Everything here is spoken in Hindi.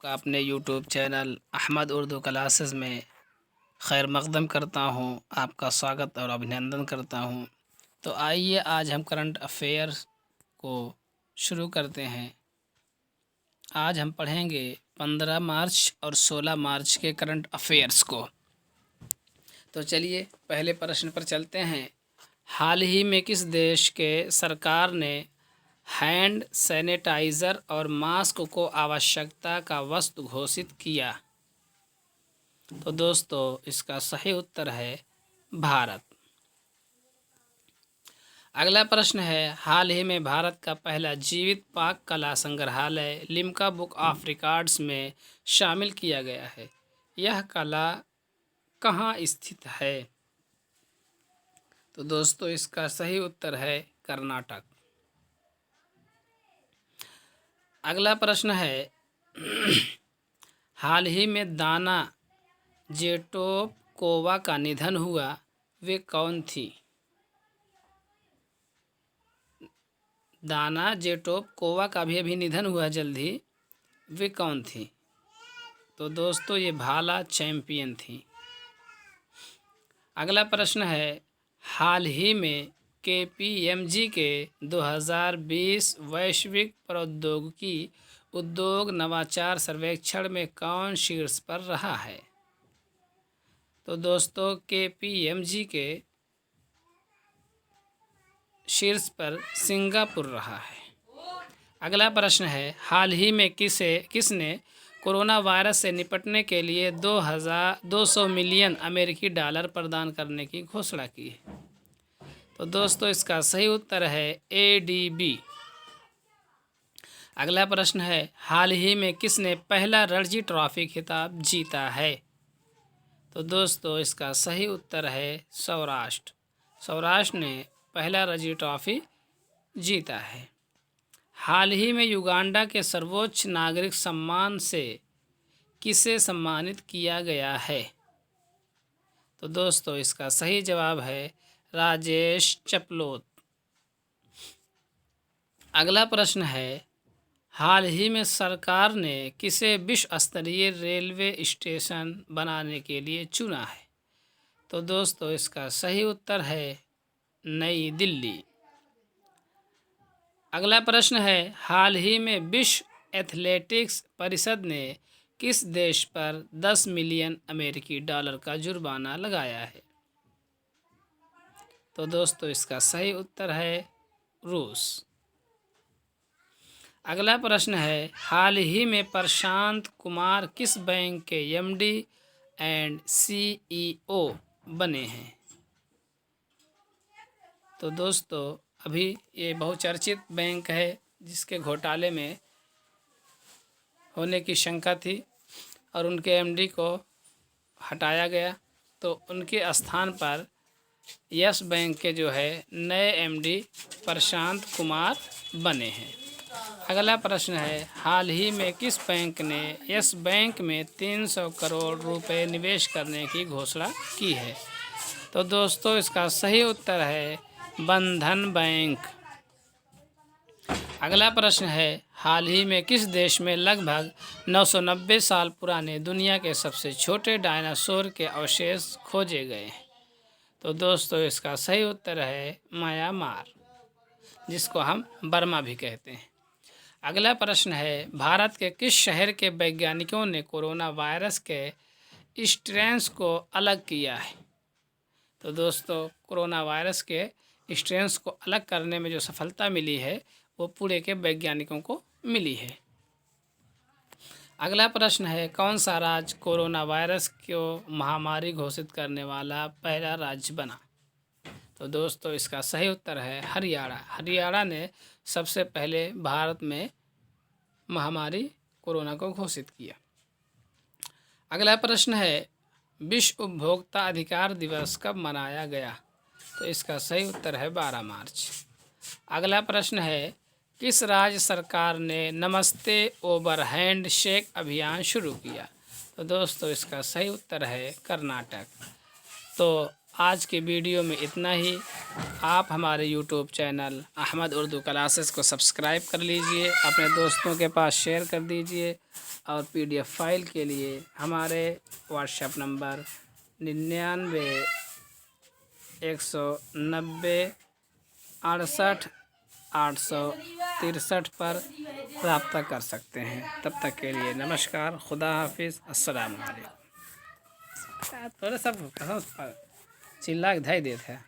आपका अपने YouTube channel Ahmad Urdu classes में खैर मकदम करता हूँ। आपका स्वागत और अभिनंदन करता हूँ। तो आइए आज हम करंट अफेयर्स को शुरू करते हैं। आज हम पढ़ेंगे 15 मार्च और 16 मार्च के करंट अफेयर्स को। तो चलिए पहले प्रश्न पर चलते हैं। हाल ही में किस देश के सरकार ने हैंड सैनिटाइज़र और मास्क को आवश्यकता का वस्तु घोषित किया? तो दोस्तों इसका सही उत्तर है भारत। अगला प्रश्न है, हाल ही में भारत का पहला जीवित पाक कला संग्रहालय लिम्का बुक ऑफ रिकॉर्ड्स में शामिल किया गया है। यह कला कहाँ स्थित है? तो दोस्तों इसका सही उत्तर है कर्नाटक। अगला प्रश्न है, हाल ही में दाना जेटोकोवा का निधन हुआ, वे कौन थी? दाना जेटोकोवा का भी अभी निधन हुआ जल्द ही, वे कौन थी? तो दोस्तों ये भाला चैंपियन थी। अगला प्रश्न है, हाल ही में KPMG के 2020 वैश्विक प्रौद्योगिकी उद्योग नवाचार सर्वेक्षण में कौन शीर्ष पर रहा है? तो दोस्तों KPMG के शीर्ष पर सिंगापुर रहा है। अगला प्रश्न है, हाल ही में किसने कोरोना वायरस से निपटने के लिए 200 मिलियन अमेरिकी डॉलर प्रदान करने की घोषणा की है? तो दोस्तों इसका सही उत्तर है ADB। अगला प्रश्न है, हाल ही में किसने पहला रणजी ट्रॉफी खिताब जीता है? तो दोस्तों इसका सही उत्तर है सौराष्ट्र। सौराष्ट्र ने पहला रणजी ट्रॉफी जीता है। हाल ही में युगांडा के सर्वोच्च नागरिक सम्मान से किसे सम्मानित किया गया है? तो दोस्तों इसका सही जवाब है राजेश चपलोत। अगला प्रश्न है, हाल ही में सरकार ने किसे विश्व स्तरीय रेलवे स्टेशन बनाने के लिए चुना है? तो दोस्तों इसका सही उत्तर है नई दिल्ली। अगला प्रश्न है, हाल ही में विश्व एथलेटिक्स परिषद ने किस देश पर 10 मिलियन अमेरिकी डॉलर का जुर्माना लगाया है? तो दोस्तों इसका सही उत्तर है रूस। अगला प्रश्न है, हाल ही में प्रशांत कुमार किस बैंक के MD एंड CEO बने हैं? तो दोस्तों अभी ये बहुचर्चित बैंक है जिसके घोटाले में होने की शंका थी और उनके MD को हटाया गया, तो उनके स्थान पर यस बैंक के जो है नए MD प्रशांत कुमार बने हैं। अगला प्रश्न है, हाल ही में किस बैंक ने यस बैंक में 300 करोड़ रुपए निवेश करने की घोषणा की है? तो दोस्तों इसका सही उत्तर है बंधन बैंक। अगला प्रश्न है, हाल ही में किस देश में लगभग 990 साल पुराने दुनिया के सबसे छोटे डायनासोर के अवशेष खोजे गए? तो दोस्तों इसका सही उत्तर है म्यांमार, जिसको हम बर्मा भी कहते हैं। अगला प्रश्न है, भारत के किस शहर के वैज्ञानिकों ने कोरोना वायरस के स्ट्रेन्स को अलग किया है? तो दोस्तों कोरोना वायरस के स्ट्रेन्स को अलग करने में जो सफलता मिली है वो पुणे के वैज्ञानिकों को मिली है। अगला प्रश्न है, कौन सा राज्य कोरोना वायरस को महामारी घोषित करने वाला पहला राज्य बना? तो दोस्तों इसका सही उत्तर है हरियाणा। हरियाणा ने सबसे पहले भारत में महामारी कोरोना को घोषित किया। अगला प्रश्न है, विश्व उपभोक्ता अधिकार दिवस कब मनाया गया? तो इसका सही उत्तर है 12 मार्च। अगला प्रश्न है, किस राज्य सरकार ने नमस्ते ओवर हैंड शेक अभियान शुरू किया? तो दोस्तों इसका सही उत्तर है कर्नाटक। तो आज के वीडियो में इतना ही। आप हमारे YouTube channel Ahmad Urdu classes को सब्सक्राइब कर लीजिए, अपने दोस्तों के पास शेयर कर दीजिए और PDF फाइल के लिए हमारे व्हाट्सएप नंबर 99 190 68 863 पर रब्ता कर सकते हैं। तब तक के लिए नमस्कार, खुदा हाफिज़, अस्सलाम वालेकुम। थोड़ा सब चिल्ला के धई देते हैं।